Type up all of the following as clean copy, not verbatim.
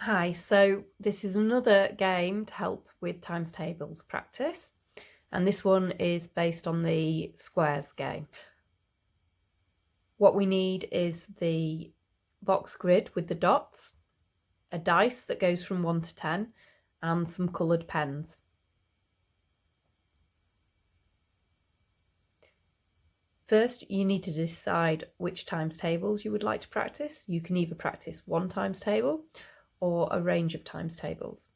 Hi, so this is another game to help with times tables practice, and this one is based on the squares game. What we need is the box grid with the dots, a dice that goes from 1 to 10, and some coloured pens. First, you need to decide which times tables you would like to practice. You can either practice one times table or a range of times tables.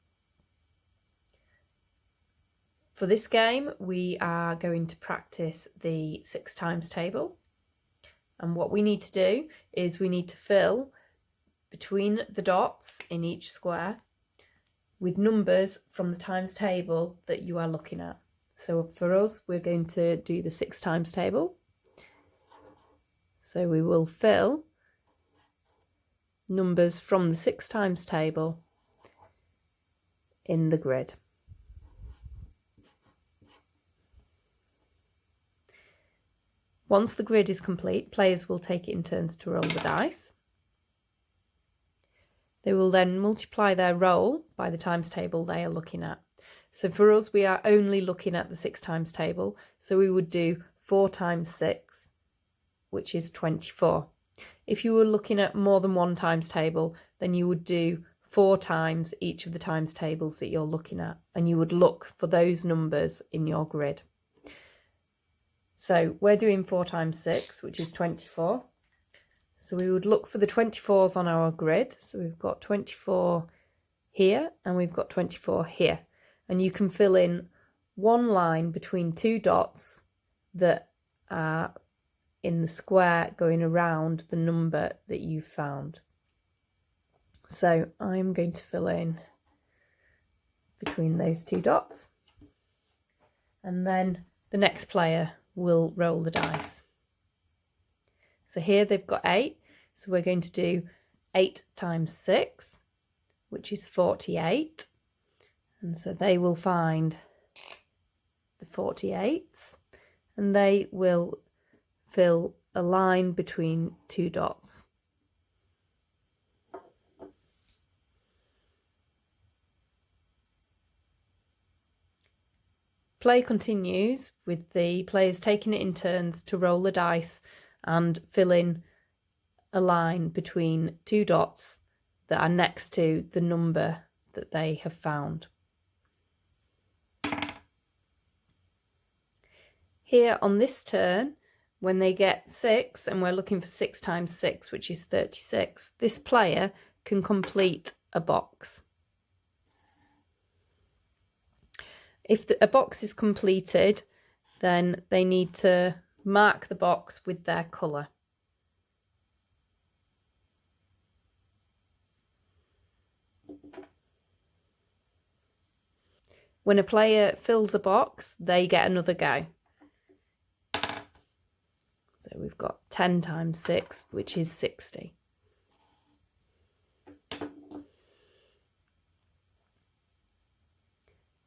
For this game, we are going to practice the 6 times table. And what we need to do is we need to fill between the dots in each square with numbers from the times table that you are looking at. So for us, we're going to do the 6 times table. So we will fill numbers from the 6 times table in the grid. Once the grid is complete, players will take it in turns to roll the dice. They will then multiply their roll by the times table they are looking at. So for us, we are only looking at the 6 times table. So we would do 4 times 6, which is 24. If you were looking at more than one times table, then you would do 4 times each of the times tables that you're looking at, and you would look for those numbers in your grid. So we're doing 4 times 6, which is 24. So we would look for the 24s on our grid. So we've got 24 here and we've got 24 here. And you can fill in one line between two dots that are in the square going around the number that you found. So I'm going to fill in between those two dots. And then the next player will roll the dice. So here they've got 8, so we're going to do 8 times 6, which is 48. And so they will find the 48s, and they will fill a line between two dots. Play continues with the players taking it in turns to roll the dice and fill in a line between two dots that are next to the number that they have found. Here on this turn, when they get 6, and we're looking for 6 times 6, which is 36, this player can complete a box. If a box is completed, then they need to mark the box with their colour. When a player fills a box, they get another go. So we've got 10 times 6, which is 60.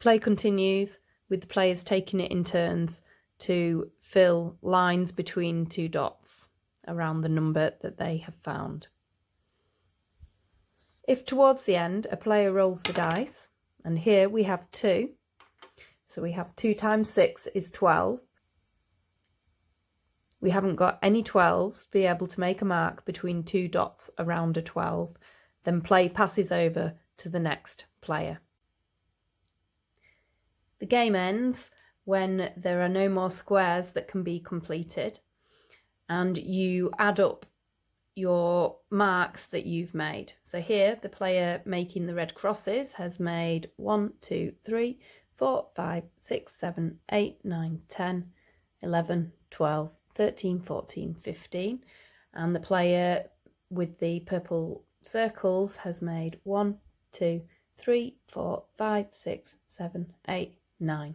Play continues with the players taking it in turns to fill lines between two dots around the number that they have found. If towards the end a player rolls the dice, and here we have 2, so we have 2 times 6 is 12. We haven't got any 12s to be able to make a mark between two dots around a 12, then play passes over to the next player. The game ends when there are no more squares that can be completed, and you add up your marks that you've made. So here the player making the red crosses has made 1, 2, 3, 4, 5, 6, 7, 8, 9, 10, 11, 12, 13, 14, 15, and the player with the purple circles has made 1, 2, 3, 4, 5, 6, 7, 8, 9.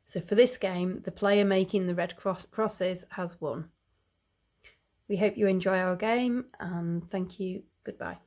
So for this game, the player making the red crosses has won. We hope you enjoy our game, and thank you. Goodbye.